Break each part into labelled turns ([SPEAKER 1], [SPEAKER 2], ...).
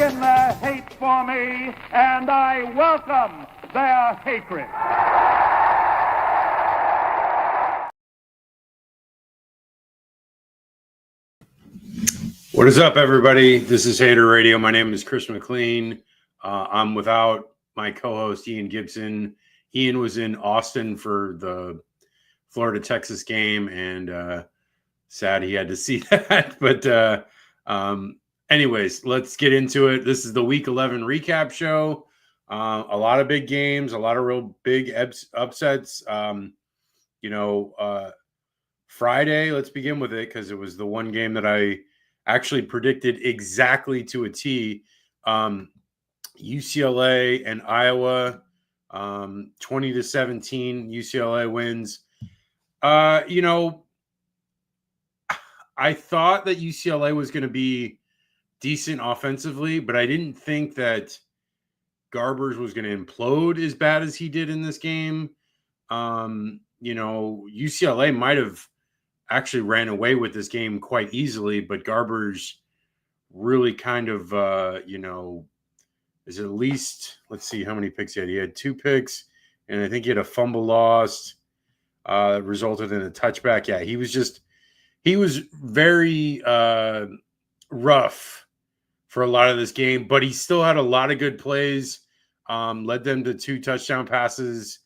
[SPEAKER 1] in their hate for me, and I welcome their hatred.
[SPEAKER 2] What is up, everybody? This is Hater Radio. My name is Chris McLean. I'm without my co-host, Ian Gibson. Ian was in Austin for the Florida-Texas game, and sad he had to see that. But anyways, let's get into it. This is the Week 11 recap show. A lot of big games, a lot of real big upsets. Friday, let's begin with it because it was the one game that I actually predicted exactly to a T. UCLA and Iowa, 20-17. UCLA wins. I thought that UCLA was going to be decent offensively, but I didn't think that Garbers was going to implode as bad as he did in this game. UCLA might have actually ran away with this game quite easily, but Garbers really kind of, is at least, let's see how many picks he had. He had 2 picks, and I think he had a fumble lost, resulted in a touchback. Yeah, he was very rough for a lot of this game, but he still had a lot of good plays, led them to 2 touchdown passes.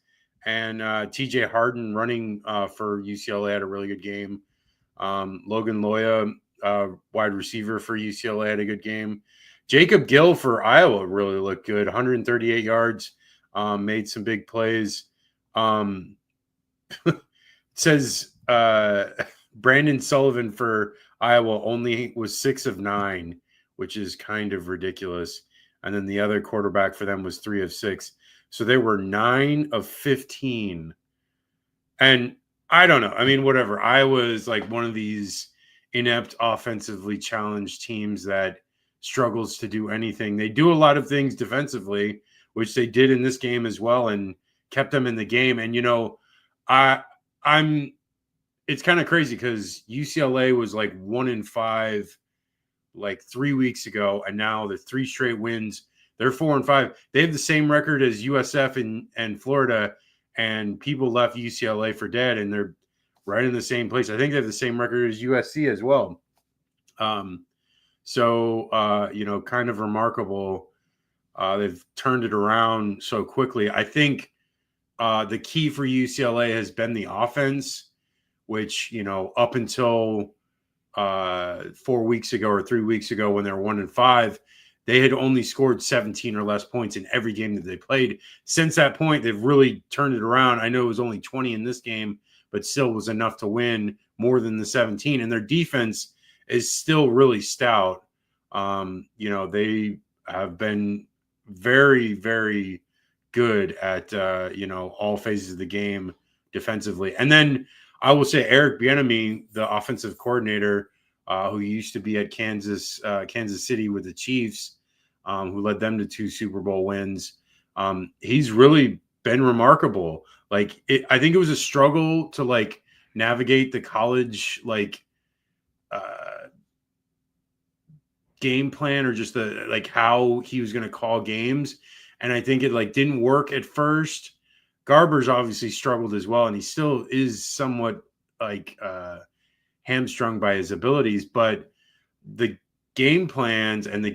[SPEAKER 2] And TJ Harden running for UCLA had a really good game. Logan Loya, wide receiver for UCLA, had a good game. Jacob Gill for Iowa really looked good. 138 yards, made some big plays. It says Brandon Sullivan for Iowa only was 6 of 9, which is kind of ridiculous. And then the other quarterback for them was 3 of 6. So they were 9 of 15. And I don't know. I mean, whatever. Iowa is like one of these inept, offensively challenged teams that struggles to do anything. They do a lot of things defensively, which they did in this game as well, and kept them in the game. And it's kind of crazy because UCLA was like 1-5 like 3 weeks ago, and now the 3 straight wins. They're 4-5. They have the same record as USF and Florida, and people left UCLA for dead, and they're right in the same place. I think they have the same record as USC as well. Kind of remarkable. They've turned it around so quickly. I think the key for UCLA has been the offense, which, up until 4 weeks ago or 3 weeks ago when they were 1-5, they had only scored 17 or less points in every game that they played. Since that point, they've really turned it around. I know it was only 20 in this game, but still was enough to win more than the 17. And their defense is still really stout. They have been very, very good at, all phases of the game defensively. And then I will say Eric Bieniemy, the offensive coordinator, who used to be at Kansas City with the Chiefs, who led them to 2 Super Bowl wins. He's really been remarkable. I think it was a struggle to navigate the college game plan, or just how he was going to call games. And I think it didn't work at first. Garbers obviously struggled as well, and he still is somewhat hamstrung by his abilities, but the game plans and the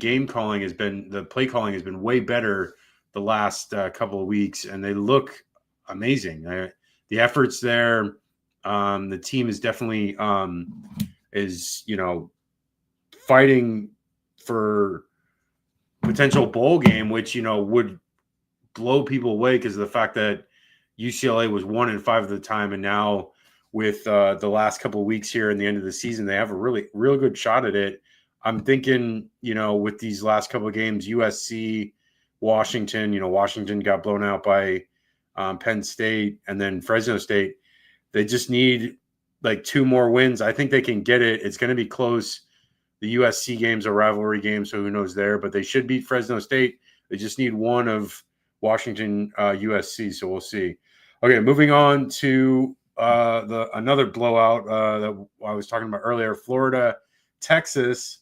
[SPEAKER 2] play calling has been way better the last couple of weeks, and they look amazing. The effort's there. The team is definitely fighting for potential bowl game, which would blow people away because of the fact that UCLA was 1-5 at the time, and now with the last couple of weeks here in the end of the season, they have a real good shot at it. I'm thinking, with these last couple of games, USC, Washington, Washington got blown out by Penn State, and then Fresno State. They just need 2 more wins. I think they can get it. It's going to be close. The USC game's a rivalry game, so who knows there, but they should beat Fresno State. They just need one of Washington, USC, so we'll see. Okay, moving on to another blowout that I was talking about earlier, Florida, Texas.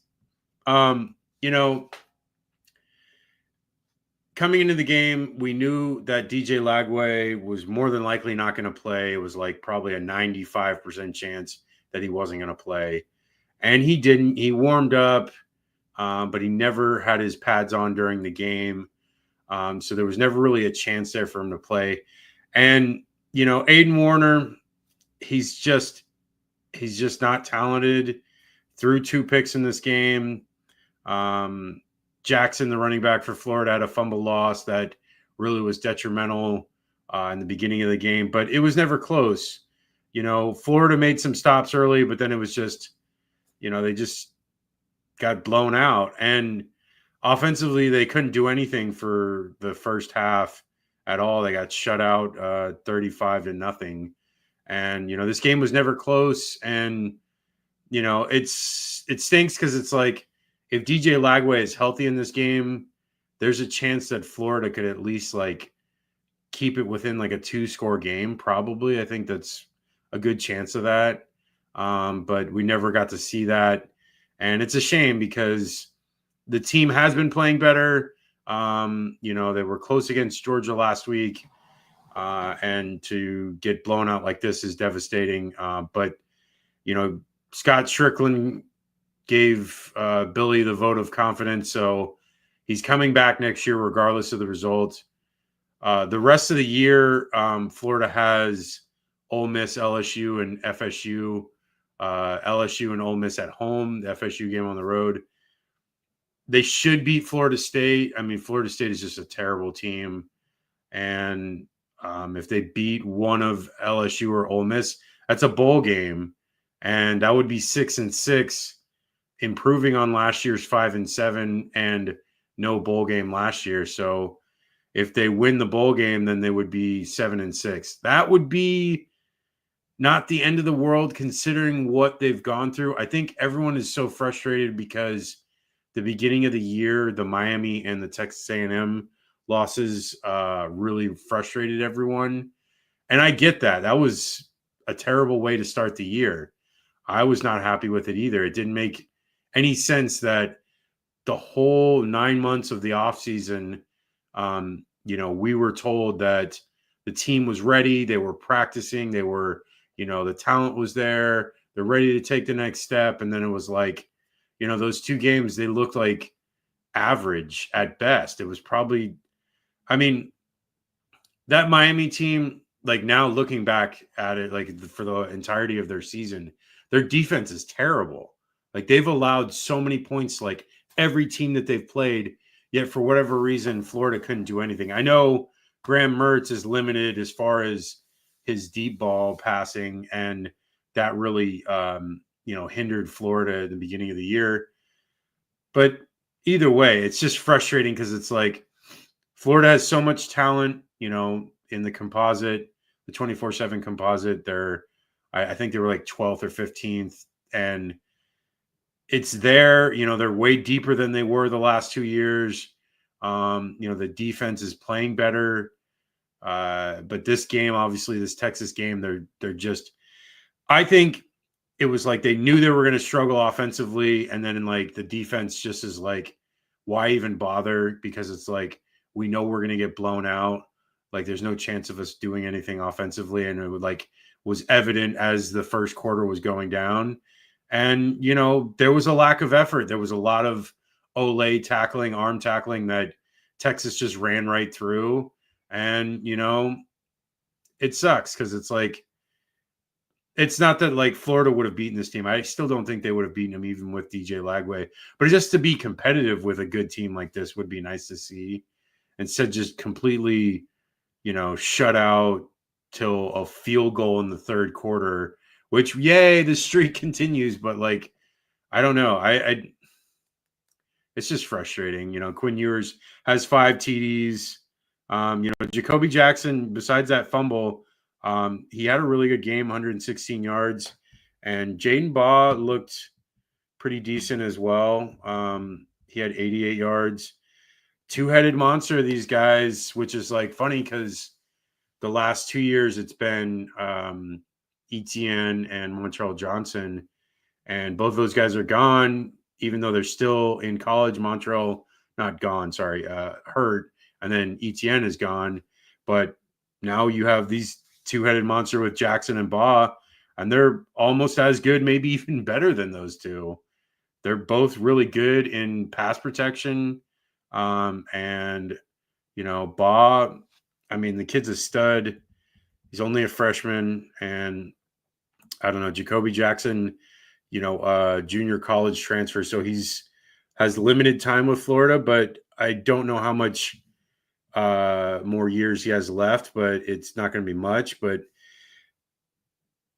[SPEAKER 2] coming into the game, we knew that DJ Lagway was more than likely not going to play. It was like probably a 95% chance that he wasn't going to play. And he didn't. He warmed up, but he never had his pads on during the game. So there was never really a chance there for him to play. And, Aiden Warner, he's just not talented. Threw 2 picks in this game. Jackson, the running back for Florida, had a fumble loss that really was detrimental in the beginning of the game, but it was never close. Florida made some stops early, but then it was just, they just got blown out. And offensively, they couldn't do anything for the first half at all. They got shut out 35-0. And, this game was never close. And, it stinks because it's like, if DJ Lagway is healthy in this game, there's a chance that Florida could at least like keep it within like a 2-score game. Probably. I think that's a good chance of that. But we never got to see that. And it's a shame because the team has been playing better. They were close against Georgia last week. And to get blown out like this is devastating. But Scott Strickland gave Billy the vote of confidence. So he's coming back next year, regardless of the result. The rest of the year, Florida has Ole Miss, LSU, and FSU. LSU and Ole Miss at home, the FSU game on the road. They should beat Florida State. I mean, Florida State is just a terrible team. And if they beat one of LSU or Ole Miss, that's a bowl game. And that would be 6-6. Improving on last year's 5-7 and no bowl game last year. So if they win the bowl game, then they would be 7-6. That would be not the end of the world considering what they've gone through. I think everyone is so frustrated because the beginning of the year, the Miami and the Texas A&M losses really frustrated everyone. And I get that. That was a terrible way to start the year. I was not happy with it either. It didn't make any sense that the whole 9 months of the offseason, we were told that the team was ready. They were practicing. They were, the talent was there. They're ready to take the next step. And then it was like, those 2 games, they looked like average at best. It was probably, that Miami team, like now looking back at it, like for the entirety of their season, their defense is terrible. Like they've allowed so many points, like every team that they've played, yet for whatever reason, Florida couldn't do anything. I know Graham Mertz is limited as far as his deep ball passing, and that really, hindered Florida at the beginning of the year. But either way, it's just frustrating because it's like Florida has so much talent, in the composite, the 24/7 composite. I think they were like 12th or 15th, and it's there. They're way deeper than they were the last 2 years. The defense is playing better. But this game, obviously, this Texas game, they're just. I think it was like they knew they were going to struggle offensively, and then like the defense just is like, why even bother? Because it's like we know we're going to get blown out. Like there's no chance of us doing anything offensively, and it was evident as the first quarter was going down. And, there was a lack of effort. There was a lot of Olay tackling, arm tackling that Texas just ran right through. And, it sucks because it's like, it's not that like Florida would have beaten this team. I still don't think they would have beaten them even with DJ Lagway. But just to be competitive with a good team like this would be nice to see. Instead, just completely, shut out till a field goal in the third quarter. Which, yay, the streak continues, but like, I don't know. It's just frustrating. Quinn Ewers has 5 TDs. Jacoby Jackson, besides that fumble, he had a really good game, 116 yards. And Jaden Baugh looked pretty decent as well. He had 88 yards. 2-headed monster, these guys, which is like funny because the last 2 years it's been Etienne and Montreal Johnson, and both of those guys are gone, even though they're still in college. Montreal, not gone, sorry, hurt, and then Etienne is gone. But now you have these two-headed monster with Jackson and Baugh, and they're almost as good, maybe even better than those two. They're both really good in pass protection. And, Baugh, I mean, the kid's a stud. He's only a freshman. And I don't know, Jacoby Jackson, junior college transfer. So has limited time with Florida, but I don't know how much more years he has left, but it's not going to be much. But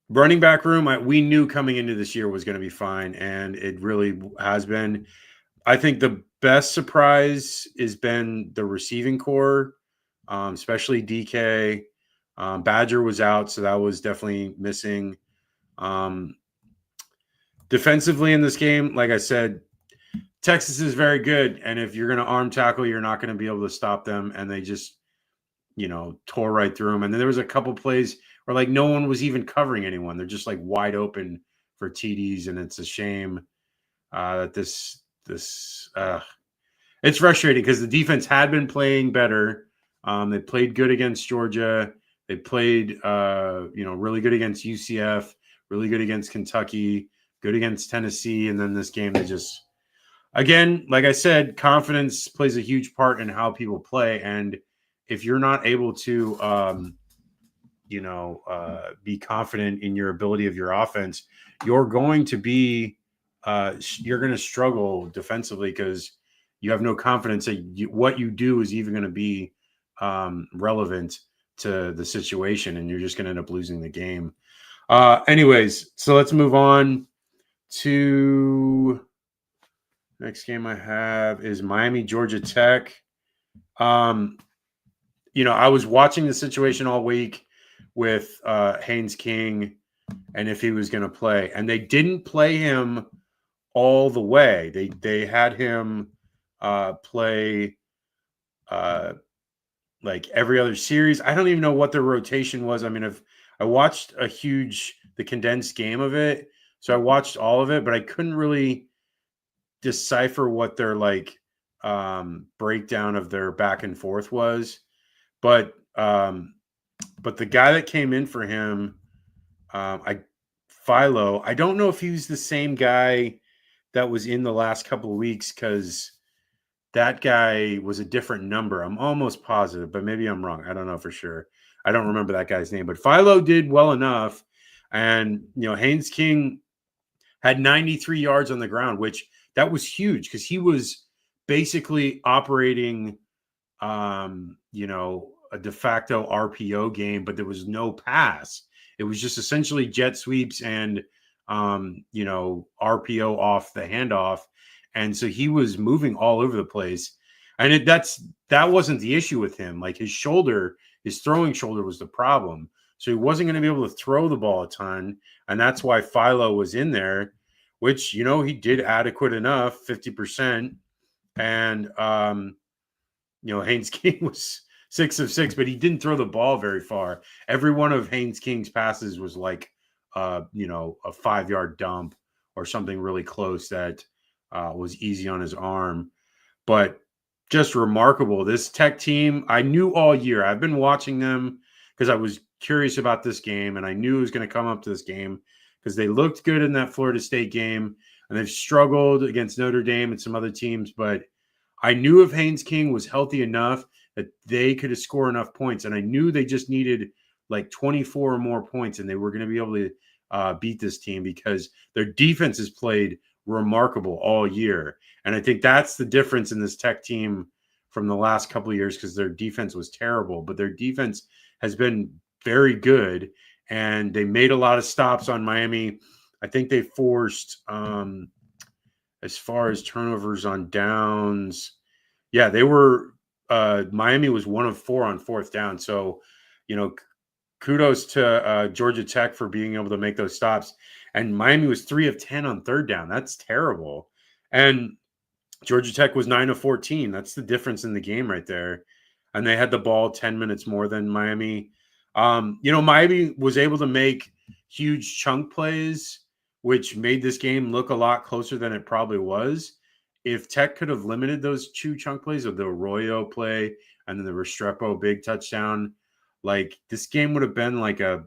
[SPEAKER 2] running back room, we knew coming into this year was going to be fine, and it really has been. I think the best surprise has been the receiving core, especially DK. Badger was out, so that was definitely missing. Defensively in this game, like I said, Texas is very good, and if you're going to arm tackle, you're not going to be able to stop them, and they just, tore right through them. And then there was a couple plays where, like, no one was even covering anyone. They're just, like, wide open for TDs, and it's a shame that this it's frustrating because the defense had been playing better. They played good against Georgia. They played, really good against UCF, really good against Kentucky, good against Tennessee. And then this game, they just, again, like I said, confidence plays a huge part in how people play. And if you're not able to, be confident in your ability of your offense, you're going to struggle defensively because you have no confidence that what you do is even going to be relevant to the situation, and you're just going to end up losing the game. Anyways, so let's move on to next game I have is Miami, Georgia Tech. I was watching the situation all week with Haynes King and if he was going to play, and they didn't play him all the way. They had him play like every other series. I don't even know what their rotation was. I mean, I watched the condensed game of it, so I watched all of it, but I couldn't really decipher what their breakdown of their back and forth was. But the guy that came in for him, Philo, I don't know if he was the same guy that was in the last couple of weeks, because that guy was a different number. I'm almost positive, but maybe I'm wrong. I don't know for sure. I don't remember that guy's name, but Philo did well enough. And, Haynes King had 93 yards on the ground, which that was huge because he was basically operating, a de facto RPO game, but there was no pass. It was just essentially jet sweeps and, RPO off the handoff. And so he was moving all over the place. And that wasn't the issue with him. Like his throwing shoulder was the problem. So he wasn't going to be able to throw the ball a ton. And that's why Philo was in there, which, he did adequate enough, 50%. And, Haynes King was 6 of 6, but he didn't throw the ball very far. Every one of Haynes King's passes was like, a 5-yard dump or something really close that was easy on his arm. But just remarkable. This Tech team, I knew all year. I've been watching them because I was curious about this game, and I knew it was going to come up to this game because they looked good in that Florida State game, and they've struggled against Notre Dame and some other teams. But I knew if Haynes King was healthy enough that they could score enough points, and I knew they just needed like 24 or more points, and they were going to be able to beat this team because their defense has played remarkable all year. And I think that's the difference in this Tech team from the last couple of years, because their defense was terrible, but their defense has been very good, and they made a lot of stops on Miami. I think they forced, as far as turnovers on downs, they were Miami was 1 of 4 on fourth down. So, kudos to Georgia Tech for being able to make those stops. And Miami was 3 of 10 on third down. That's terrible. And Georgia Tech was 9 of 14. That's the difference in the game right there. And they had the ball 10 minutes more than Miami. Miami was able to make huge chunk plays, which made this game look a lot closer than it probably was. If Tech could have limited those 2 chunk plays of the Arroyo play and then the Restrepo big touchdown. Like, this game would have been like a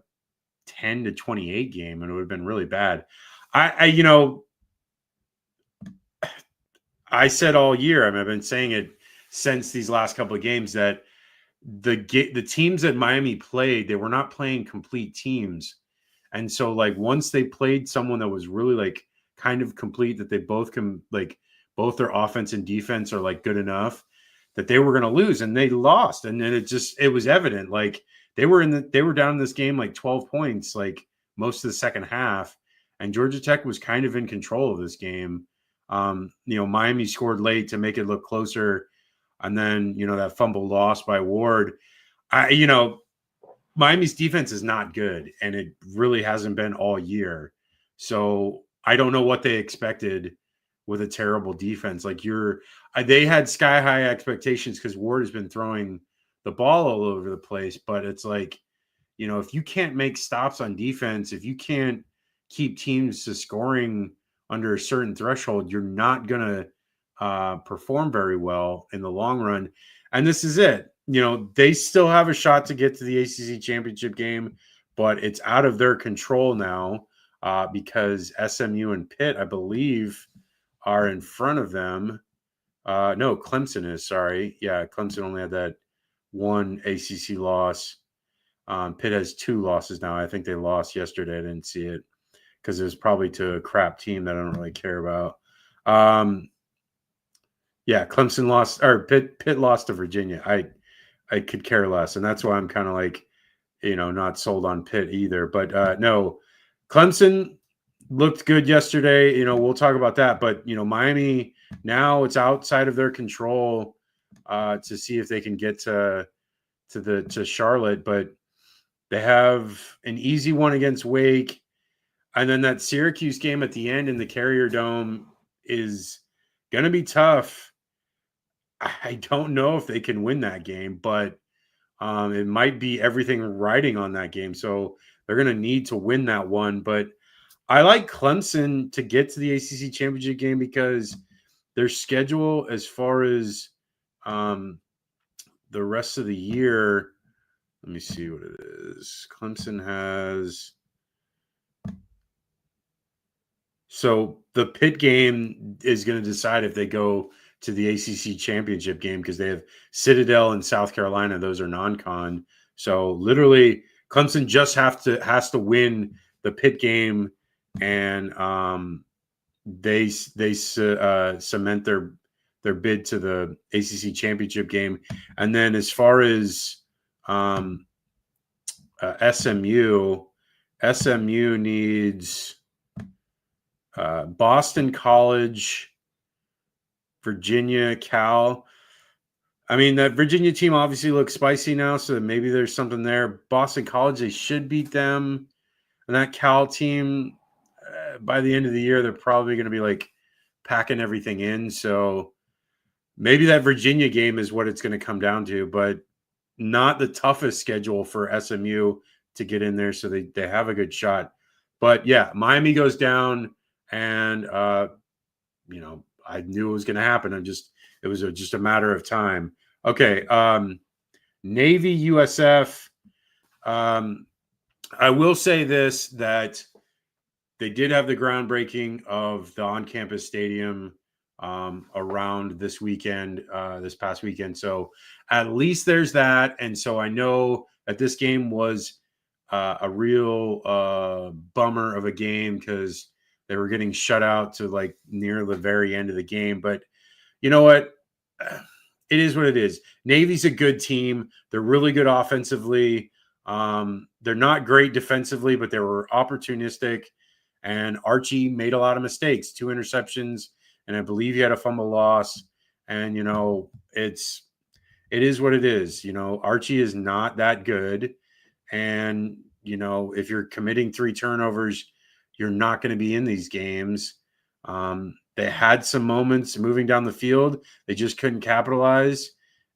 [SPEAKER 2] 10-28 game, and it would have been really bad. I said all year, I mean, I've been saying it since these last couple of games, that the teams that Miami played, they were not playing complete teams. And so, like, once they played someone that was really like kind of complete, that they both can, like, both their offense and defense are like good enough, that they were going to lose, and they lost. And then it was evident. Like, they were down in this game like 12 points, like most of the second half, and Georgia Tech was kind of in control of this game. Miami scored late to make it look closer, and then that fumble lost by Ward. Miami's defense is not good, and it really hasn't been all year. So I don't know what they expected with a terrible defense. Like, they had sky high expectations because Ward has been throwing the ball all over the place. But it's like, if you can't make stops on defense, if you can't keep teams to scoring under a certain threshold, you're not going to perform very well in the long run. And this is it. They still have a shot to get to the ACC championship game, but it's out of their control now because SMU and Pitt, I believe, are in front of them. No, Clemson is, sorry. Yeah, Clemson only had that one ACC loss. Pitt has 2 losses now. I think they lost yesterday. I didn't see it because it was probably to a crap team that I don't really care about. Yeah, Clemson lost, or Pitt lost to Virginia. I could care less, and that's why I'm kind of like, not sold on Pitt either. But no, Clemson looked good yesterday. We'll talk about that. But Miami, now it's outside of their control to see if they can get to Charlotte. But they have an easy one against Wake, and then that Syracuse game at the end in the Carrier Dome is going to be tough. I don't know if they can win that game, but it might be everything riding on that game. So they're going to need to win that one. But I like Clemson to get to the ACC championship game because their schedule, as far as the rest of the year, let me see what it is. Clemson has. So the Pitt game is going to decide if they go to the ACC championship game because they have Citadel and South Carolina. Those are non-con. So literally, Clemson just has to win the Pitt game, and they cement their bid to the ACC championship game. And then as far as SMU needs Boston College, Virginia, Cal. I mean, that Virginia team obviously looks spicy now, so maybe there's something there. Boston College, they should beat them. And that Cal team, by the end of the year, they're probably going to be like packing everything in. So maybe that Virginia game is what it's going to come down to, but not the toughest schedule for SMU to get in there. So they have a good shot. But yeah, Miami goes down, and, I knew it was going to happen. It was just a matter of time. Okay. Navy USF. I will say this, that they did have the groundbreaking of the on-campus stadium around this past weekend. So at least there's that. And so I know that this game was a real bummer of a game because they were getting shut out to like near the very end of the game. But you know what? It is what it is. Navy's a good team. They're really good offensively. They're not great defensively, but they were opportunistic. And Archie made a lot of mistakes, 2 interceptions, and I believe he had a fumble loss. And, it is what it is. Archie is not that good. And, if you're committing 3 turnovers, you're not going to be in these games. They had some moments moving down the field. They just couldn't capitalize.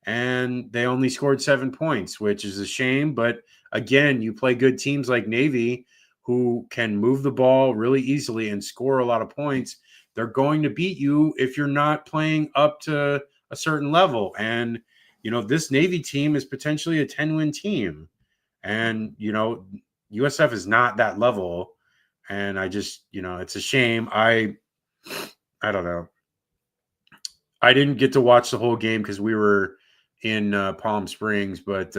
[SPEAKER 2] And they only scored 7 points, which is a shame. But again, you play good teams like Navy who can move the ball really easily and score a lot of points. They're going to beat you if you're not playing up to a certain level. And this Navy team is potentially a 10-win team. And, USF is not that level. And I just, it's a shame. I don't know. I didn't get to watch the whole game because we were in Palm Springs, but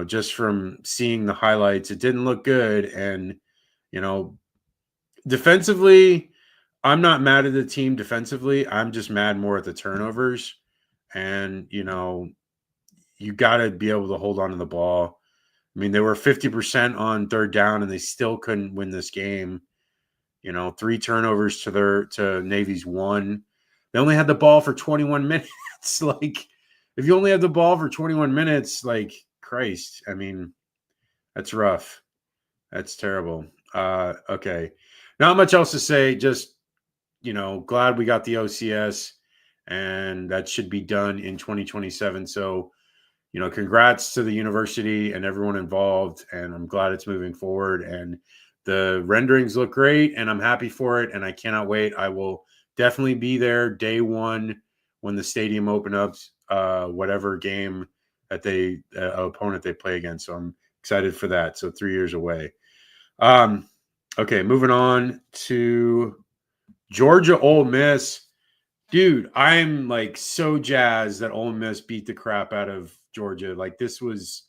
[SPEAKER 2] just from seeing the highlights, it didn't look good. And defensively, I'm not mad at the team defensively. I'm just mad more at the turnovers. And you got to be able to hold on to the ball. I mean, they were 50% on third down, and they still couldn't win this game. 3 turnovers to Navy's 1. They only had the ball for 21 minutes. Like, if you only have the ball for 21 minutes, like, Christ, I mean, that's rough. That's terrible. Okay. Not much else to say. Just, glad we got the OCS, and that should be done in 2027. So, congrats to the university and everyone involved, and I'm glad it's moving forward. And the renderings look great, and I'm happy for it, and I cannot wait. I will definitely be there day one when the stadium opens up, whatever game that opponent they play against. So I'm excited for that. So 3 years away. Okay, moving on to Georgia Ole Miss. Dude, I'm like so jazzed that Ole Miss beat the crap out of Georgia. Like, this was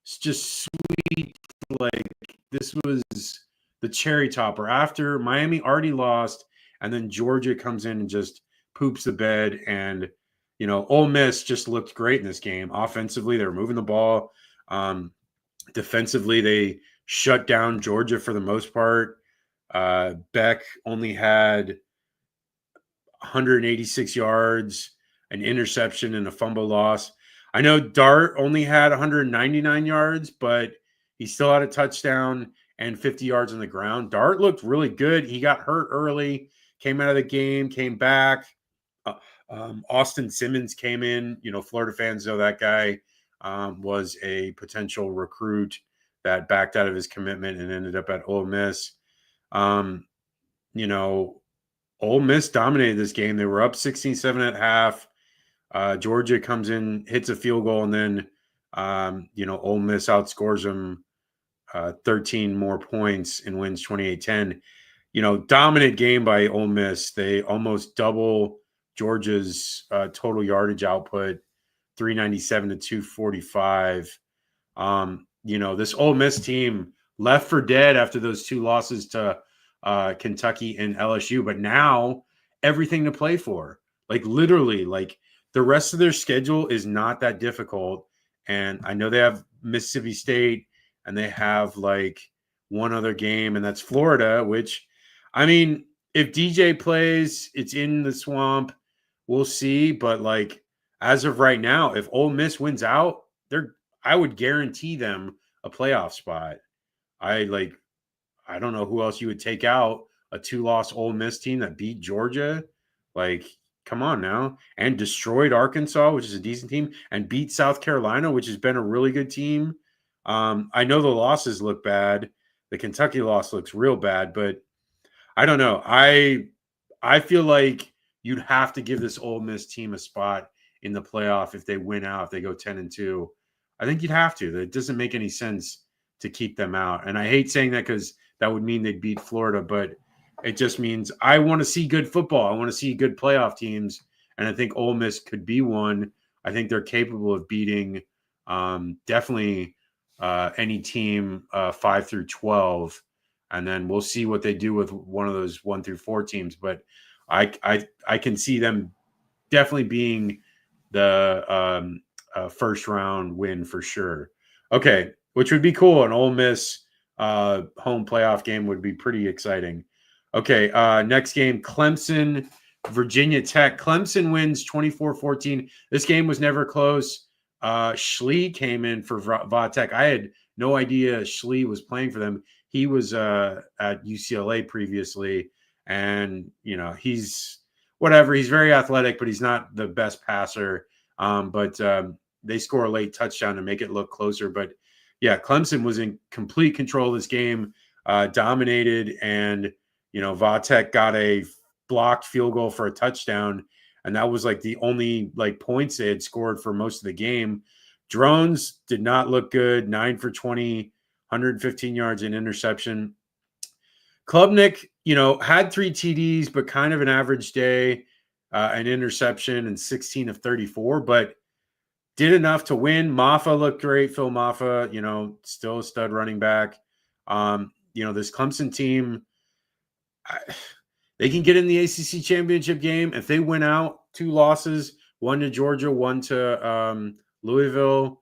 [SPEAKER 2] just sweet. Like, this was the cherry topper after Miami already lost, and then Georgia comes in and just poops the bed. And Ole Miss just looked great in this game. Offensively, they were moving the ball. Defensively, they shut down Georgia for the most part. Beck only had 186 yards, an interception, and a fumble loss. I know Dart only had 199 yards, but he still had a touchdown and 50 yards on the ground. Dart looked really good. He got hurt early, came out of the game, came back. Austin Simmons came in. Florida fans know that guy was a potential recruit that backed out of his commitment and ended up at Ole Miss. Ole Miss dominated this game. They were up 16-7 at half. Georgia comes in, hits a field goal, and then, Ole Miss outscores them 13 more points and wins 28-10. Dominant game by Ole Miss. They almost double Georgia's total yardage output, 397 to 245. This Ole Miss team left for dead after those 2 losses to Kentucky and LSU, but now everything to play for. Like, literally, like, the rest of their schedule is not that difficult. And I know they have Mississippi State, and they have like one other game, and that's Florida, which, I mean, if DJ plays, it's in the swamp. We'll see. But like, as of right now, if Ole Miss wins out, I would guarantee them a playoff spot. I don't know who else you would take out. A 2-loss Ole Miss team that beat Georgia. Like, come on now. And destroyed Arkansas, which is a decent team, and beat South Carolina, which has been a really good team. I know the losses look bad. The Kentucky loss looks real bad, but I don't know. I feel like you'd have to give this Ole Miss team a spot in the playoff if they win out, if they go 10-2. I think you'd have to. It doesn't make any sense to keep them out. And I hate saying that because that would mean they'd beat Florida, but it just means I want to see good football. I want to see good playoff teams, and I think Ole Miss could be one. I think they're capable of beating definitely any team 5 through 12, and then we'll see what they do with one of those 1 through 4 teams. But I can see them definitely being the first round win for sure. Okay, which would be cool. An Ole Miss home playoff game would be pretty exciting. Okay, next game, Clemson, Virginia Tech. Clemson wins 24-14. This game was never close. Schlee came in for Va-Tech. I had no idea Schlee was playing for them. He was at UCLA previously, and he's whatever. He's very athletic, but he's not the best passer. But they score a late touchdown to make it look closer. But yeah, Clemson was in complete control of this game, dominated, and Va-Tech got a blocked field goal for a touchdown, and that was like the only like points they had scored for most of the game. Drones did not look good. 9 for 20, 115 yards and interception. Klubnik, had 3 TDs, but kind of an average day, an interception and 16 of 34, but did enough to win. Maffa looked great. Phil Maffa, still a stud running back. This Clemson team, they can get in the ACC championship game. If they win out 2 losses, 1 to Georgia, 1 to Louisville,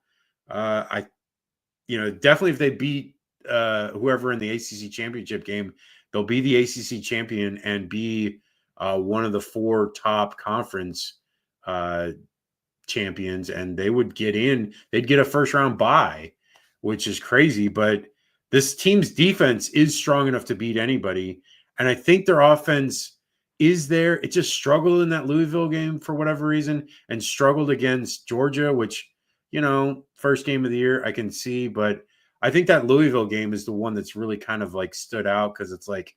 [SPEAKER 2] definitely if they beat whoever in the ACC championship game, they'll be the ACC champion and be one of the 4 top conference champions, and they would get in. They'd get a first round bye, which is crazy. But this team's defense is strong enough to beat anybody, and I think their offense is there. It just struggled in that Louisville game for whatever reason, and struggled against Georgia, which first game of the year I can see, but I think that Louisville game is the one that's really kind of like stood out because it's like,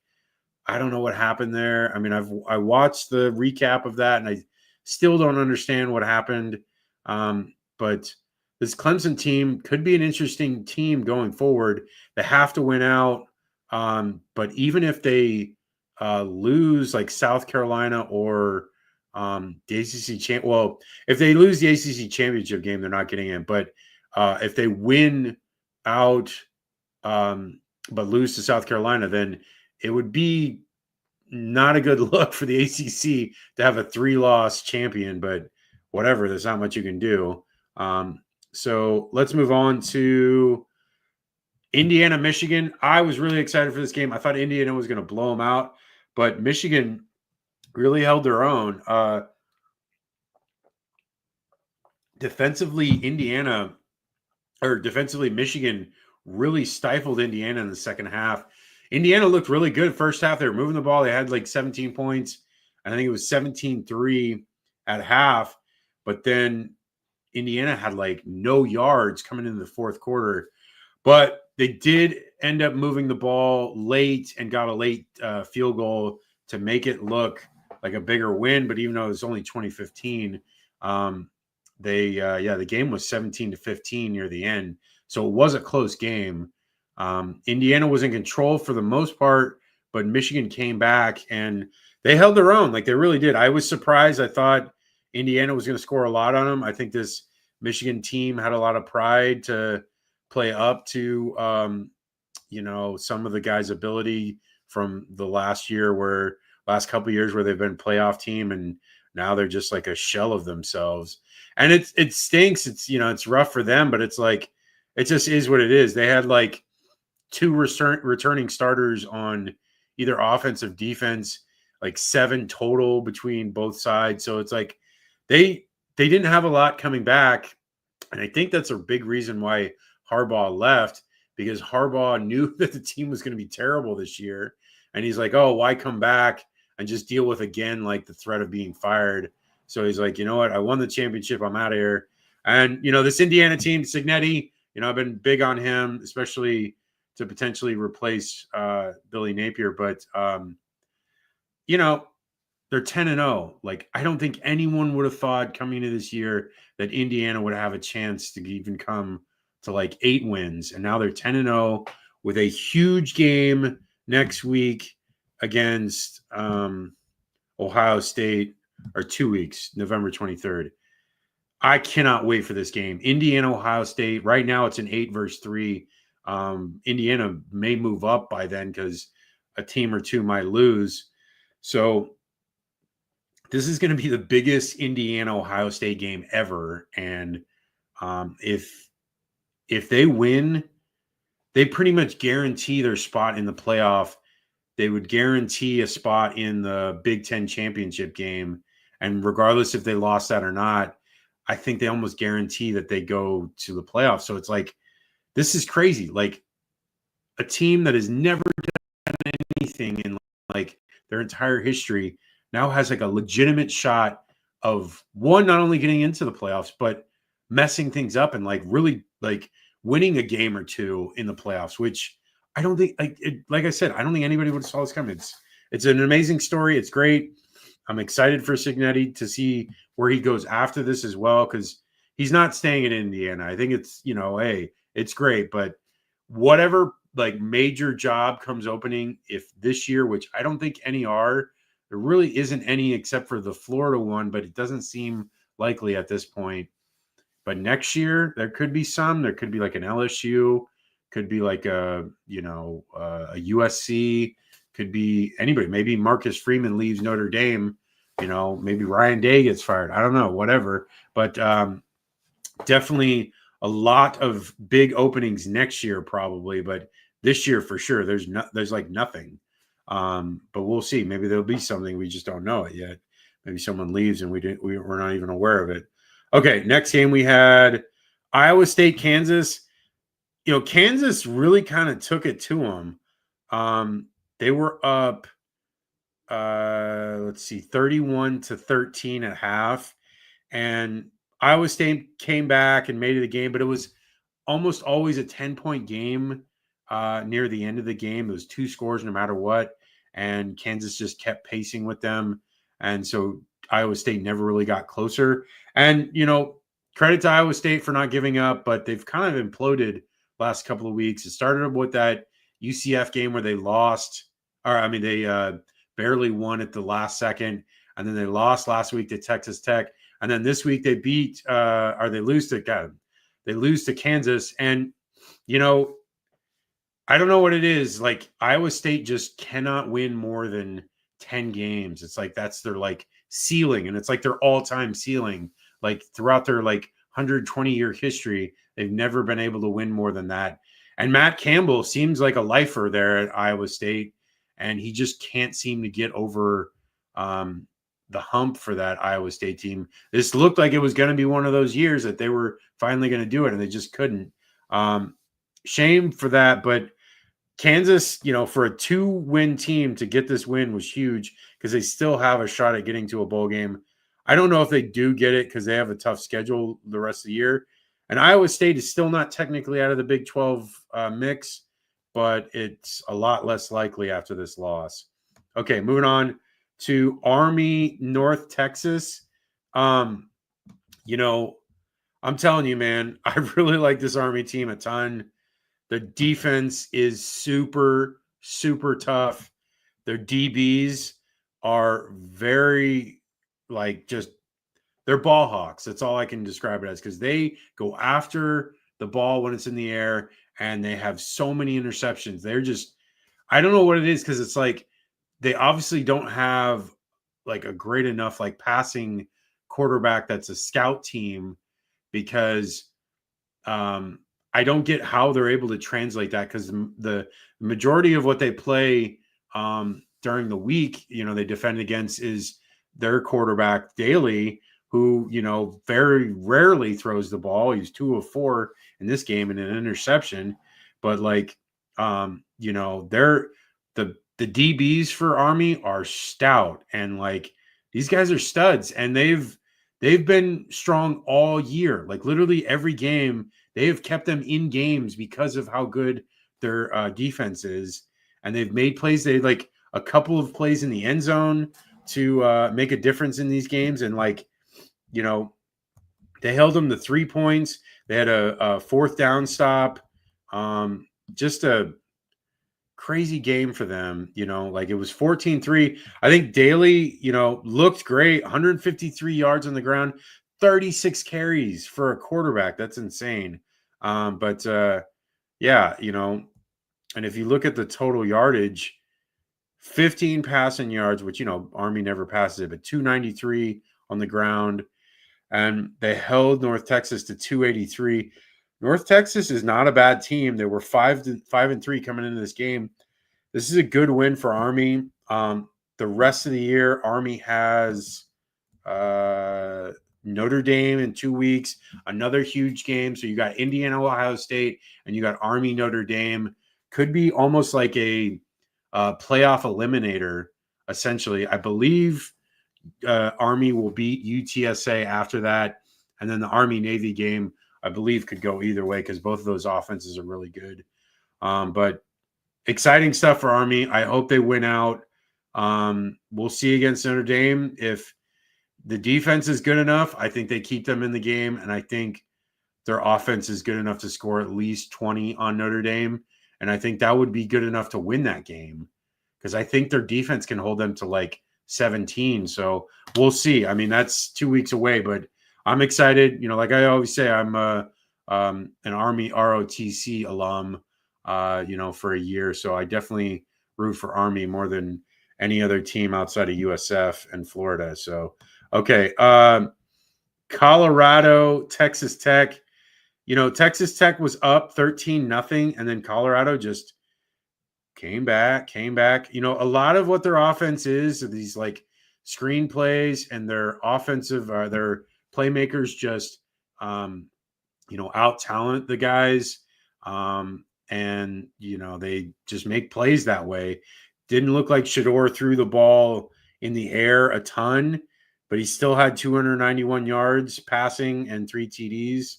[SPEAKER 2] I don't know what happened there. I mean, I watched the recap of that and I still don't understand what happened. But this Clemson team could be an interesting team going forward. They have to win out. But even if they lose like South Carolina or the ACC if they lose the ACC championship game, they're not getting in. But if they win out, but lose to South Carolina, then it would be not a good look for the ACC to have a 3-loss champion. But whatever, there's not much you can do. So let's move on to Indiana, Michigan. I was really excited for this game. I thought Indiana was going to blow them out, but Michigan really held their own. Defensively, Michigan really stifled Indiana in the second half. Indiana looked really good first half. They were moving the ball. They had like 17 points. I think it was 17-3 at half. But then Indiana had like no yards coming into the fourth quarter. But they did end up moving the ball late and got a late field goal to make it look like a bigger win. But even though it was only 2015, the game was 17-15 near the end. So it was a close game. Indiana was in control for the most part, but Michigan came back and they held their own. Like they really did. I was surprised. I thought Indiana was going to score a lot on them. I think this Michigan team had a lot of pride to play up to, some of the guys' ability from the last couple of years where they've been playoff team. And now they're just like a shell of themselves. And it stinks. It's, it's rough for them, but it's like, it just is what it is. They had like 2 returning starters on either offense or defense, like 7 total between both sides. So it's like they didn't have a lot coming back. And I think that's a big reason why Harbaugh left, because Harbaugh knew that the team was going to be terrible this year. And he's like, oh, why come back and just deal with again, like the threat of being fired? So he's like, you know what? I won the championship. I'm out of here. And, this Indiana team, Cignetti, I've been big on him, especially to potentially replace Billy Napier. But, they're 10-0. Like, I don't think anyone would have thought coming into this year that Indiana would have a chance to even come to like 8 wins. And now they're 10-0 with a huge game next week against Ohio State, or 2 weeks, November 23rd. I cannot wait for this game. Indiana, Ohio State. Right now it's an 8-3. Indiana may move up by then because a team or two might lose. So this is going to be the biggest Indiana-Ohio State game ever. And if they win, they pretty much guarantee their spot in the playoff. They would guarantee a spot in the Big Ten championship game. And regardless if they lost that or not, I think they almost guarantee that they go to the playoffs. So it's like, this is crazy. Like a team that has never done anything in like their entire history now has like a legitimate shot of not only getting into the playoffs, but messing things up and like really like winning a game or two in the playoffs, which I don't think, like I said, I don't think anybody would have saw this coming. It's an amazing story. It's great. I'm excited for Cignetti to see where he goes after this as well, because he's not staying in Indiana. I think it's, hey, it's great, but whatever like major job comes opening, if this year, which I don't think any are, there really isn't any except for the Florida one, but it doesn't seem likely at this point. But next year there could be some. There could be like an LSU, could be like a a USC, could be anybody. Maybe Marcus Freeman leaves Notre Dame. Maybe Ryan Day gets fired. I don't know, whatever. But definitely a lot of big openings next year, probably. But this year for sure, there's like nothing. But we'll see. Maybe there'll be something. We just don't know it yet. Maybe someone leaves and we're not even aware of it. Okay, next game we had Iowa State, Kansas. Kansas really kind of took it to them. They were up, 31-13 at half. And Iowa State came back and made it a game, but it was almost always a 10-point game near the end of the game. It was 2 scores no matter what. And Kansas just kept pacing with them. And so Iowa State never really got closer. And, credit to Iowa State for not giving up, but they've kind of imploded last couple of weeks. It started with that UCF game where they lost, they barely won at the last second. And then they lost last week to Texas Tech. And then this week they beat, they lose to Kansas. And, I don't know what it is. Like Iowa State just cannot win more than 10 games. It's like that's their like ceiling, and it's like their all-time ceiling. Like throughout their like 120-year history, they've never been able to win more than that. And Matt Campbell seems like a lifer there at Iowa State, and he just can't seem to get over the hump for that Iowa State team. This looked like it was going to be one of those years that they were finally going to do it, and they just couldn't. Shame for that, but Kansas, for a 2-win team to get this win was huge because they still have a shot at getting to a bowl game. I don't know if they do get it because they have a tough schedule the rest of the year. And Iowa State is still not technically out of the Big 12 mix, but it's a lot less likely after this loss. Okay, moving on to Army, North Texas. I'm telling you, man, I really like this Army team a ton. The defense is super, super tough. Their DBs are very, they're ball hawks. That's all I can describe it as, because they go after the ball when it's in the air, and they have so many interceptions. They're just, I don't know what it is, because it's like they obviously don't have like a great enough like passing quarterback that's a scout team, because I don't get how they're able to translate that, because the majority of what they play during the week, they defend against is their quarterback Daly, who, very rarely throws the ball. He's 2 of 4 in this game and an interception. But the DBs for Army are stout, and like these guys are studs, and they've been strong all year. Like literally every game, they have kept them in games because of how good their defense is. And they've made plays. They like a couple of plays in the end zone to make a difference in these games. And they held them to 3 points. They had a 4th down stop. Just a crazy game for them. It was 14-3. I think Daly, looked great. 153 yards on the ground, 36 carries for a quarterback. That's insane. And if you look at the total yardage, 15 passing yards, which, Army never passes it, but 293 on the ground. And they held North Texas to 283. North Texas is not a bad team. They were 5-3 coming into this game. This is a good win for Army. The rest of the year, Army has Notre Dame in 2 weeks, another huge game. So you got Indiana, Ohio State, and you got Army, Notre Dame. Could be almost like a playoff eliminator, essentially. I believe Army will beat UTSA after that. And then the Army-Navy game, I believe, could go either way because both of those offenses are really good. But exciting stuff for Army. I hope they win out. We'll see against Notre Dame. If the defense is good enough, I think they keep them in the game, and I think their offense is good enough to score at least 20 on Notre Dame, and I think that would be good enough to win that game because I think their defense can hold them to like 17. So we'll see. I mean, that's 2 weeks away, but I'm excited. You know, like I always say, I'm an Army ROTC alum, for a year. So I definitely root for Army more than any other team outside of USF and Florida. So, okay. Colorado, Texas Tech. Texas Tech was up 13-0, and then Colorado just came back. A lot of what their offense is these like screenplays, and their offensive, their playmakers just, out talent the guys. And they just make plays that way. Didn't look like Shedeur threw the ball in the air a ton, but he still had 291 yards passing and 3 TDs.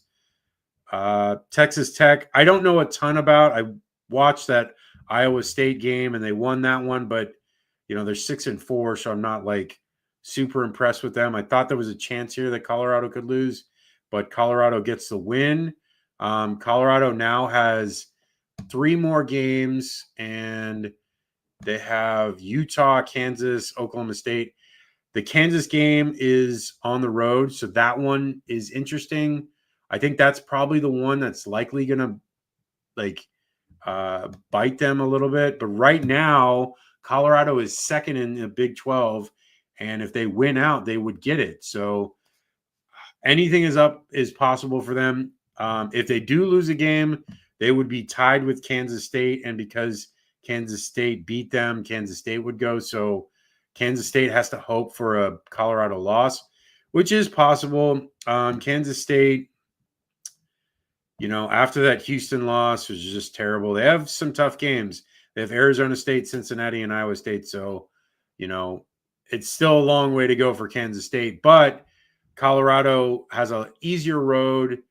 [SPEAKER 2] Texas Tech, I don't know a ton about. I watched that Iowa State game and they won that one, but they're 6-4, so I'm not like super impressed with them. I thought there was a chance here that Colorado could lose, but Colorado gets the win. Colorado now has 3 more games, and they have Utah, Kansas, Oklahoma State. The Kansas game is on the road, so that one is interesting. I think that's probably the one that's likely going to bite them a little bit. But right now, Colorado is second in the Big 12, and if they win out, they would get it. So anything is possible for them. If they do lose a game, they would be tied with Kansas State, and because Kansas State beat them, Kansas State would go. So Kansas State has to hope for a Colorado loss, which is possible. Kansas State, after that Houston loss was just terrible. They have some tough games. They have Arizona State, Cincinnati, and Iowa State. So, it's still a long way to go for Kansas State, but Colorado has an easier road,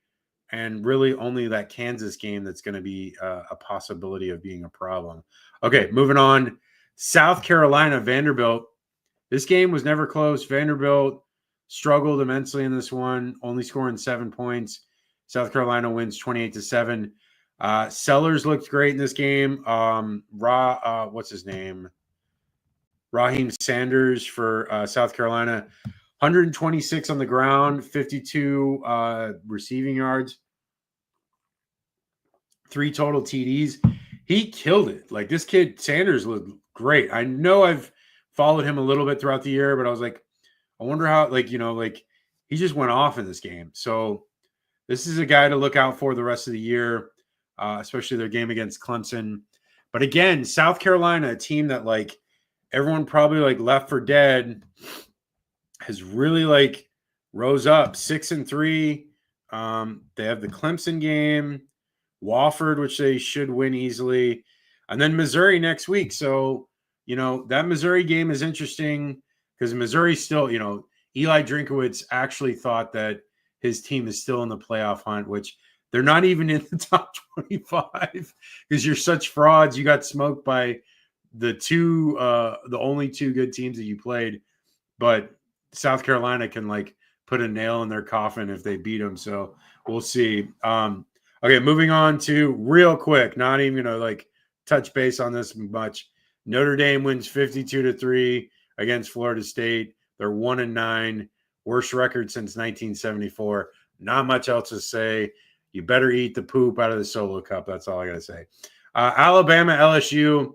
[SPEAKER 2] and really only that Kansas game that's going to be a possibility of being a problem. Okay, moving on. South Carolina, Vanderbilt. This game was never close. Vanderbilt struggled immensely in this one, only scoring 7 points. South Carolina wins 28-7. Sellers looked great in this game. What's his name? Raheem Sanders for South Carolina. 126 on the ground, 52 receiving yards, 3 total TDs. He killed it. Like, this kid, Sanders, looked great. I know I've followed him a little bit throughout the year, but I was like, I wonder how, he just went off in this game. So this is a guy to look out for the rest of the year, especially their game against Clemson. But again, South Carolina, a team that everyone probably left for dead, has really rose up 6-3. They have the Clemson game, Wofford, which they should win easily, and then Missouri next week. So, that Missouri game is interesting because Missouri still, Eli Drinkowitz actually thought that his team is still in the playoff hunt, which they're not even in the top 25 because you're such frauds. You got smoked by the only 2 good teams that you played, but South Carolina can put a nail in their coffin if they beat them. So we'll see. Okay, moving on to real quick, not even gonna touch base on this much. Notre Dame wins 52-3 against Florida State. They're 1-9, worst record since 1974. Not much else to say. You better eat the poop out of the Solo Cup. That's all I gotta say. Alabama, LSU.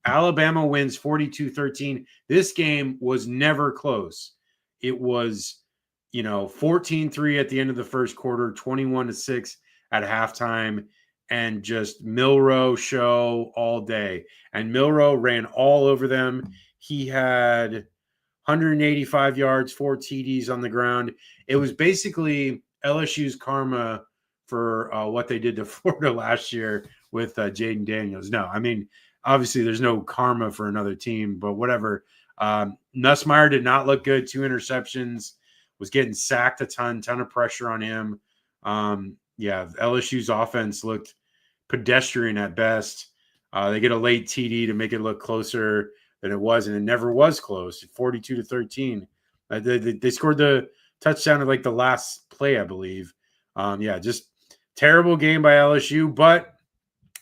[SPEAKER 2] Alabama wins 42-13. This game was never close. It was, 14-3 at the end of the first quarter, 21-6 at halftime, and just Milroe show all day. And Milroe ran all over them. He had 185 yards, 4 TDs on the ground. It was basically LSU's karma for what they did to Florida last year with Jaden Daniels. No, I mean, obviously there's no karma for another team, but whatever. Nussmeier did not look good. 2 interceptions, was getting sacked a ton of pressure on him. LSU's offense looked pedestrian at best. They get a late TD to make it look closer. than it was, and it never was close. 42-13. They scored the touchdown at like the last play, I believe. Yeah, just terrible game by LSU, but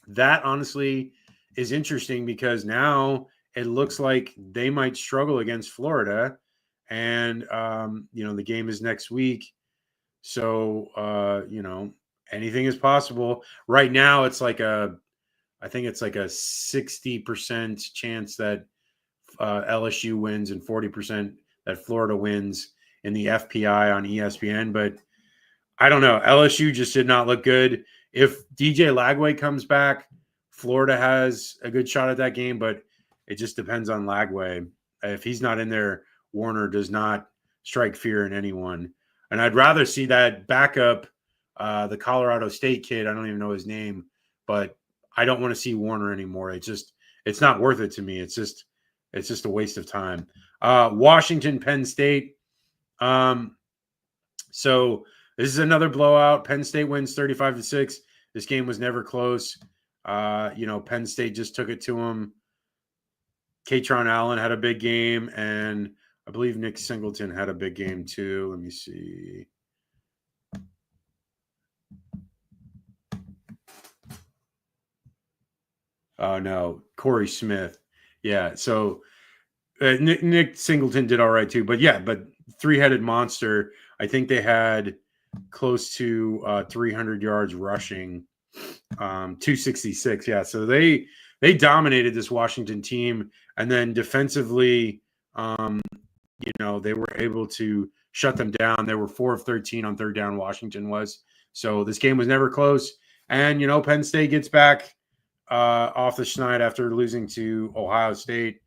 [SPEAKER 2] that honestly is interesting because now it looks like they might struggle against Florida, and the game is next week, so anything is possible. Right now, it's like I think it's like a 60% chance that LSU wins and 40% that Florida wins in the FPI on ESPN, but I don't know. LSU just did not look good. If DJ Lagway comes back, Florida has a good shot at that game, but it just depends on Lagway. If he's not in there, Warner does not strike fear in anyone. And I'd rather see that backup, the Colorado State kid. I don't even know his name, but I don't want to see Warner anymore. It's not worth it to me. It's just a waste of time. Washington, Penn State. So this is another blowout. Penn State wins 35-6. This game was never close. Penn State just took it to them. Katron Allen had a big game, and I believe Nick Singleton had a big game too. Let me see. Oh, no. Corey Smith. Yeah, so Nick Singleton did all right too. But three-headed monster. I think they had close to 300 yards rushing, 266. Yeah, so they dominated this Washington team, and then defensively, they were able to shut them down. They were 4 of 13 on third down. Washington was. So this game was never close. And Penn State gets back off the schneid after losing to Ohio State.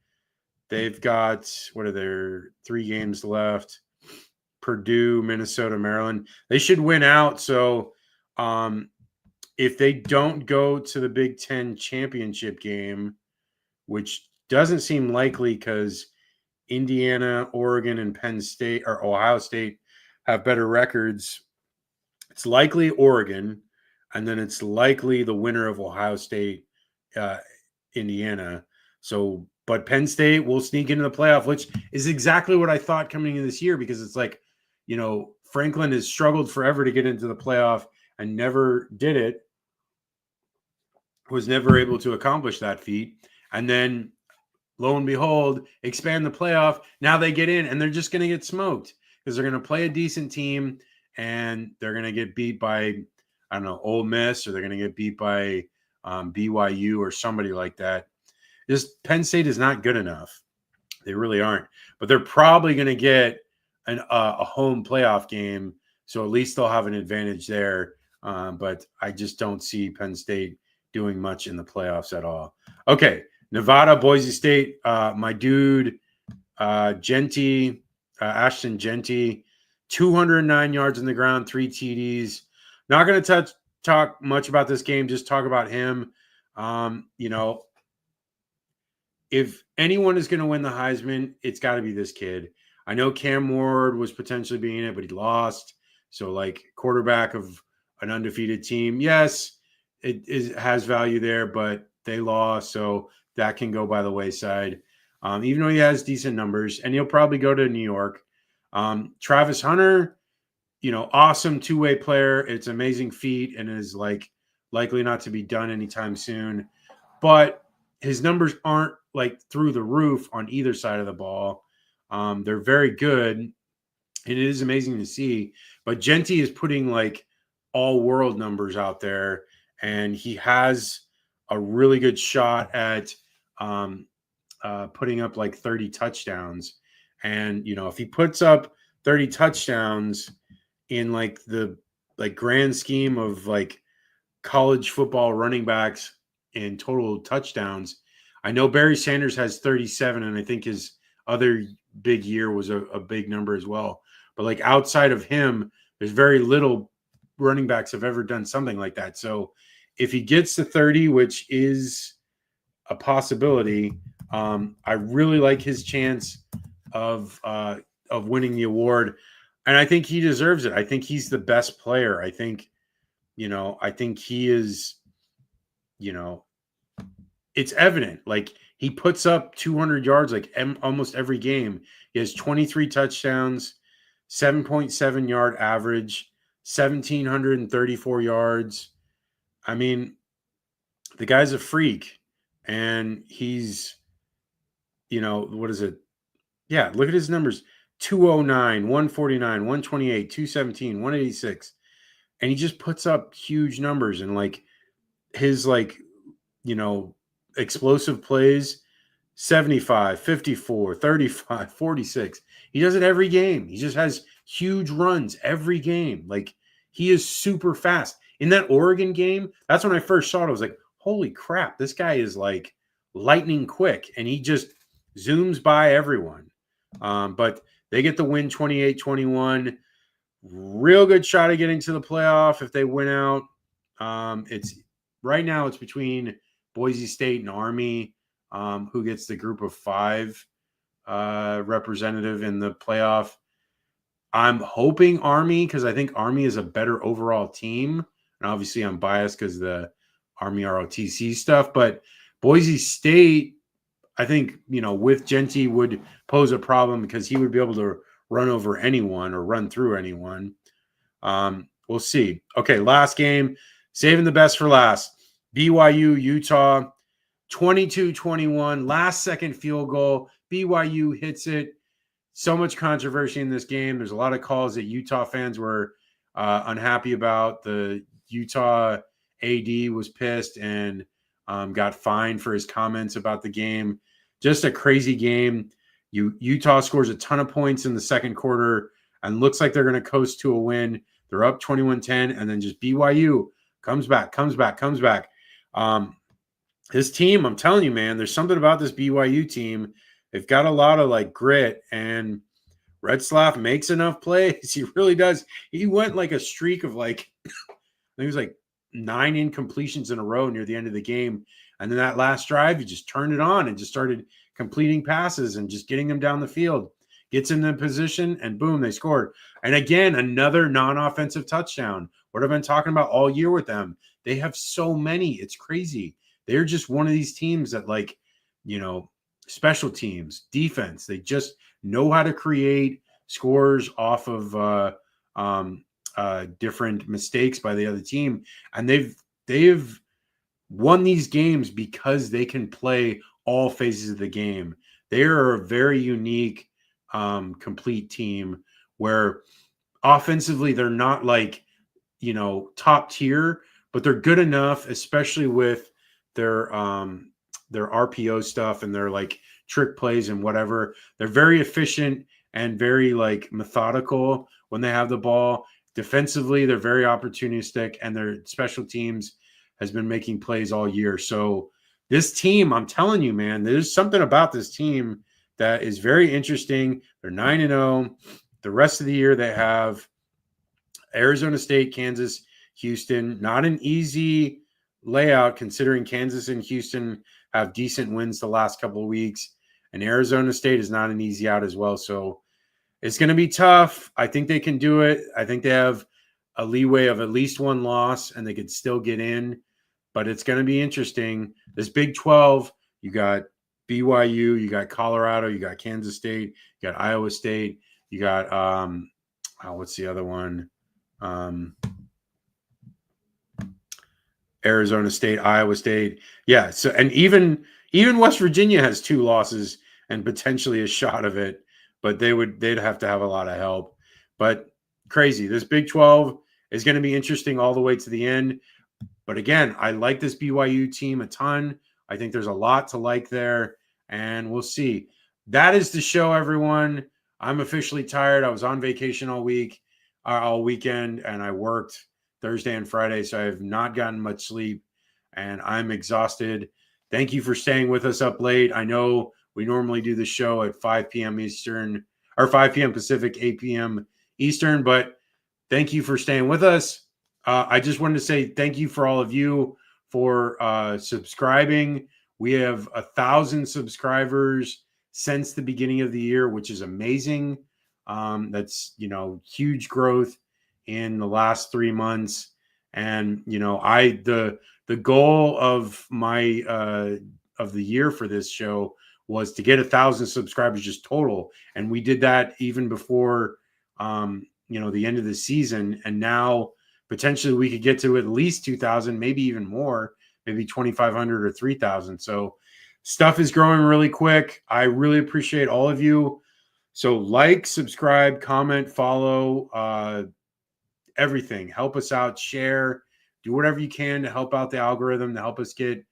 [SPEAKER 2] They've got, what are there, 3 games left? Purdue, Minnesota, Maryland. They should win out. So if they don't go to the Big Ten championship game, which doesn't seem likely because Indiana, Oregon, and Penn State or Ohio State have better records, it's likely Oregon, and then it's likely the winner of Ohio State, Indiana. So, but Penn State will sneak into the playoff, which is exactly what I thought coming in this year, because it's like, Franklin has struggled forever to get into the playoff and never did it, was never able to accomplish that feat. And then lo and behold, expand the playoff. Now they get in and they're just going to get smoked because they're going to play a decent team and they're going to get beat by, I don't know, Ole Miss, or they're going to get beat by BYU or somebody like that. Just Penn State is not good enough. They really aren't. But they're probably going to get a home playoff game, so at least they'll have an advantage there. But I just don't see Penn State doing much in the playoffs at all. Okay, Nevada, Boise State. My dude, Ashton Jeanty, 209 yards on the ground, 3 TDs. Not going to talk much about this game. Just talk about him. If anyone is going to win the Heisman, it's got to be this kid. I know Cam Ward was potentially being it, but he lost. So, like, quarterback of an undefeated team, yes, it has value there, but they lost, so that can go by the wayside. Even though he has decent numbers, and he'll probably go to New York. Travis Hunter, awesome two-way player. It's amazing feat and is likely not to be done anytime soon. But his numbers aren't through the roof on either side of the ball. They're very good, and it is amazing to see. But Jeanty is putting all-world numbers out there, and he has a really good shot at putting up 30 touchdowns. And if he puts up 30 touchdowns in the grand scheme of college football running backs in total touchdowns, I know Barry Sanders has 37, and I think his other big year was a big number as well. But outside of him, there's very little running backs have ever done something like that. So if he gets to 30, which is a possibility, I really like his chance of winning the award. And I think he deserves it. I think he's the best player. I think he is, it's evident. Like he puts up 200 yards like almost every game. He has 23 touchdowns, 7.7 yard average, 1,734 yards. I mean, the guy's a freak, and he's, what is it? Yeah, look at his numbers: 209, 149, 128, 217, 186, and he just puts up huge numbers. And like his explosive plays: 75, 54, 35, 46. He does it every game. He just has huge runs every game. Like he is super fast. In that Oregon game, that's when I first saw it. I was like, holy crap, this guy is like lightning quick, and he just zooms by everyone. But they get the win 28-21. Real good shot of getting to the playoff if they win out. It's right now it's between Boise State and Army, who gets the group of 5 representative in the playoff. I'm hoping Army, because I think Army is a better overall team. And obviously I'm biased because the Army ROTC stuff. But Boise State, I think, with Genty would pose a problem because he would be able to run over anyone or run through anyone. We'll see. Okay, last game. Saving the best for last. BYU, Utah, 22-21. Last second field goal. BYU hits it. So much controversy in this game. There's a lot of calls that Utah fans were unhappy about. The Utah AD was pissed and got fined for his comments about the game. Just a crazy game. Utah scores a ton of points in the second quarter and looks like they're going to coast to a win. They're up 21-10, and then just BYU comes back. This team, I'm telling you, man, there's something about this BYU team. They've got a lot of like grit, and Retzlaff makes enough plays. He really does. He went like a streak of like, I think it was like 9 incompletions in a row near the end of the game. And then that last drive, he just turned it on and just started completing passes and just getting them down the field. Gets in the position, and boom, they scored. And again, another non-offensive touchdown. What I've been talking about all year with them. They have so many. It's crazy. They're just one of these teams that, like, special teams, defense, they just know how to create scores off of different mistakes by the other team. And they've won these games because they can play all phases of the game. They are a very unique, complete team where offensively they're not like, top tier, but they're good enough, especially with their RPO stuff and their like trick plays and whatever. They're very efficient and very like methodical when they have the ball. Defensively, they're very opportunistic, and their special teams has been making plays all year. So this team, I'm telling you, man, there's something about this team that is very interesting. They're 9-0. The rest of the year they have Arizona State, Kansas, Houston. Not an easy layout considering Kansas and Houston have decent wins the last couple of weeks. And Arizona State is not an easy out as well. So it's going to be tough. I think they can do it. I think they have a leeway of at least one loss and they could still get in. But it's going to be interesting. This Big 12, you got BYU, you got Colorado, you got Kansas State, you got Iowa State, you got what's the other one? Arizona State, Iowa State. Yeah. So, and even West Virginia has 2 losses and potentially a shot of it, but they'd have to have a lot of help. But crazy. This Big 12 is going to be interesting all the way to the end. But again, I like this BYU team a ton. I think there's a lot to like there, and we'll see. That is the show, everyone. I'm officially tired. I was on vacation all weekend, and I worked Thursday and Friday, so I have not gotten much sleep, and I'm exhausted. Thank you for staying with us up late. I know we normally do the show at 5 p.m. Eastern, or 5 p.m. Pacific, 8 p.m. Eastern, but thank you for staying with us. I just wanted to say thank you for all of you for subscribing. We have 1,000 subscribers since the beginning of the year, which is amazing. That's, huge growth in the last 3 months. And, the goal of my of the year for this show was to get 1,000 subscribers just total. And we did that even before, the end of the season. And now potentially we could get to at least 2,000, maybe even more, maybe 2,500 or 3,000. So stuff is growing really quick. I really appreciate all of you. So like, subscribe, comment, follow, everything. Help us out, share, do whatever you can to help out the algorithm, to help us get,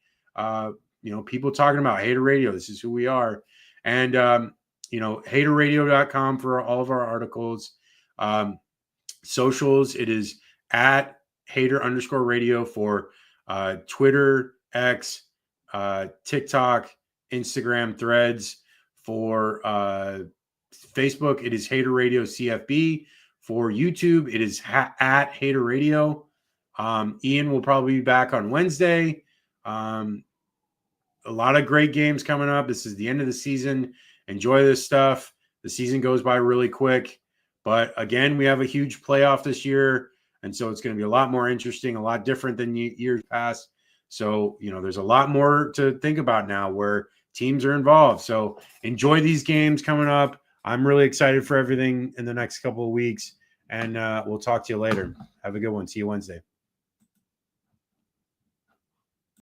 [SPEAKER 2] people talking about Hater Radio. This is who we are. And, haterradio.com for all of our articles. Socials, it is at hater_radio for Twitter, X, TikTok, Instagram, Threads. For Facebook, it is Hater Radio CFB. For YouTube, it is at Hater Radio. Ian will probably be back on Wednesday. A lot of great games coming up. This is the end of the season. Enjoy this stuff. The season goes by really quick. But again, we have a huge playoff this year. And so it's going to be a lot more interesting, a lot different than years past. So, there's a lot more to think about now where teams are involved. So enjoy these games coming up. I'm really excited for everything in the next couple of weeks. And we'll talk to you later. Have a good one. See you Wednesday.